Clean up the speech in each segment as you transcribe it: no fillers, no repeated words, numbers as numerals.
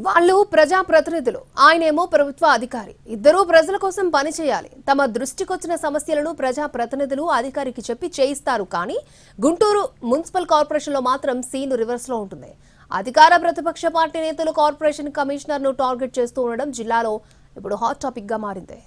వాళ్ళు ప్రజాప్రతినిధులు, ఆయనేమో ప్రభుత్వ అధికారి. ఇద్దరూ ప్రజల కోసం పనిచేయాలి. తమ దృష్టికొచ్చిన సమస్యలను ప్రజాప్రతినిధులు అధికారికి చెప్పి చేయిస్తారు. కానీ గుంటూరు మున్సిపల్ కార్పొరేషన్లో మాత్రం సీన్ రివర్స్లో ఉంటుంది. అధికార ప్రతిపక్ష పార్టీ నేతలు కార్పొరేషన్ కమిషనర్ను టార్గెట్ చేస్తూ ఉండడం జిల్లాలో ఇప్పుడు హాట్ టాపిక్గా మారింది.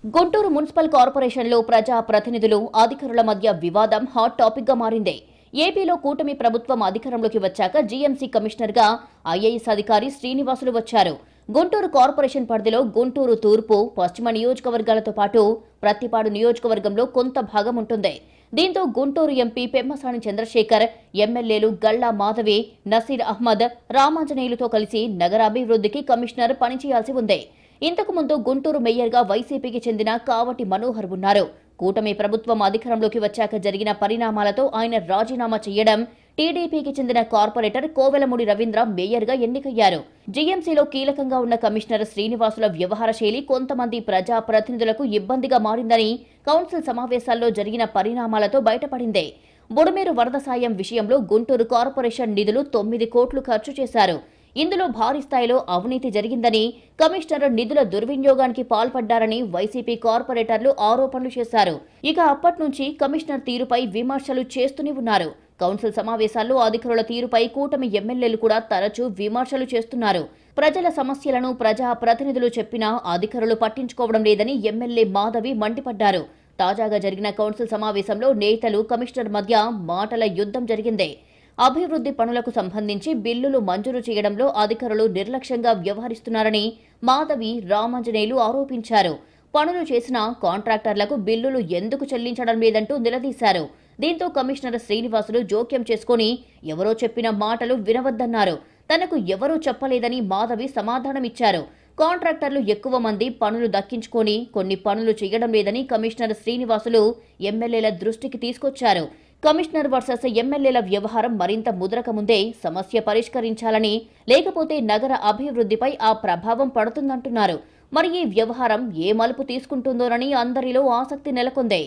గుంటూరు మున్సిపల్ కార్పొరేషన్లో ప్రజా ప్రతినిధులు అధికారుల మధ్య వివాదం హాట్ టాపిక్గా మారింది. ఏపీలో కూటమి ప్రభుత్వం అధికారంలోకి వచ్చాక జీఎంసీ కమిషనర్గా ఐఏఎస్ అధికారి శ్రీనివాసులు వచ్చారు. గుంటూరు కార్పొరేషన్ పరిధిలో గుంటూరు తూర్పు, పశ్చిమ నియోజకవర్గాలతో పాటు ప్రత్తిపాడు నియోజకవర్గంలో కొంత భాగం ఉంటుంది. దీంతో గుంటూరు ఎంపీ పెమ్మసాని చంద్రశేఖర్, ఎమ్మెల్యేలు గల్లా మాధవి, నసీర్ అహ్మద్, రామాంజనేయులతో కలిసి నగరాభివృద్ధికి కమిషనర్ పనిచేయాల్సి ఉంది. ఇంతకు ముందు గుంటూరు మేయర్గా వైసీపీకి చెందిన కావటి మనోహర్ ఉన్నారు. కూటమి ప్రభుత్వం అధికారంలోకి వచ్చాక జరిగిన పరిణామాలతో ఆయన రాజీనామా చేయడం, టీడీపీకి చెందిన కార్పొరేటర్ కోవెలమూడి రవీంద్ర మేయర్గా ఎన్నికయ్యారు. జీఎంసీలో కీలకంగా ఉన్న కమిషనర్ శ్రీనివాసుల వ్యవహార శైలి కొంతమంది ప్రజా ప్రతినిధులకు ఇబ్బందిగా మారిందని కౌన్సిల్ సమావేశాల్లో జరిగిన పరిణామాలతో బయటపడింది. బుడమేరు వరద సాయం విషయంలో గుంటూరు కార్పొరేషన్ నిధులు 9 కోట్లు ఖర్చు చేశారు. ఇందులో భారీ స్థాయిలో అవినీతి జరిగిందని, కమిషనర్ నిధుల దుర్వినియోగానికి పాల్పడ్డారని వైసీపీ కార్పొరేటర్లు ఆరోపణలు చేశారు. ఇక అప్పటి నుంచి కమిషనర్ తీరుపై విమర్శలు చేస్తూనే ఉన్నారు. కౌన్సిల్ సమావేశాల్లో అధికారుల తీరుపై కూటమి ఎమ్మెల్యేలు కూడా తరచూ విమర్శలు చేస్తున్నారు. ప్రజల సమస్యలను ప్రజా ప్రతినిధులు చెప్పినా అధికారులు పట్టించుకోవడం లేదని ఎమ్మెల్యే మాధవి మండిపడ్డారు. తాజాగా జరిగిన కౌన్సిల్ సమావేశంలో నేతలు, కమిషనర్ మధ్య మాటల యుద్ధం జరిగింది. అభివృద్ధి పనులకు సంబంధించి బిల్లులు మంజూరు చేయడంలో అధికారులు నిర్లక్ష్యంగా వ్యవహరిస్తున్నారని మాధవి, రామాంజనేయులు ఆరోపించారు. పనులు చేసిన కాంట్రాక్టర్లకు బిల్లులు ఎందుకు చెల్లించడం లేదంటూ నిలదీశారు. దీంతో కమిషనర్ శ్రీనివాసులు జోక్యం చేసుకుని ఎవరో చెప్పిన మాటలు వినవద్దన్నారు. తనకు ఎవరూ చెప్పలేదని మాధవి సమాధానమిచ్చారు. కాంట్రాక్టర్లు ఎక్కువ మంది పనులు దక్కించుకొని కొన్ని పనులు చేయడం లేదని కమిషనర్ శ్రీనివాసులు ఎమ్మెల్యేల దృష్టికి తీసుకొచ్చారు. కమిషనర్ వర్సెస్ ఎమ్మెల్యేల వ్యవహారం మరింత ముదరకముందే సమస్య పరిష్కరించాలని, లేకపోతే నగర అభివృద్ధిపై ఆ ప్రభావం పడుతుందంటున్నారు. మరి ఈ వ్యవహారం ఏ మలుపు తీసుకుంటుందోనని అందరిలో ఆసక్తి నెలకొంది.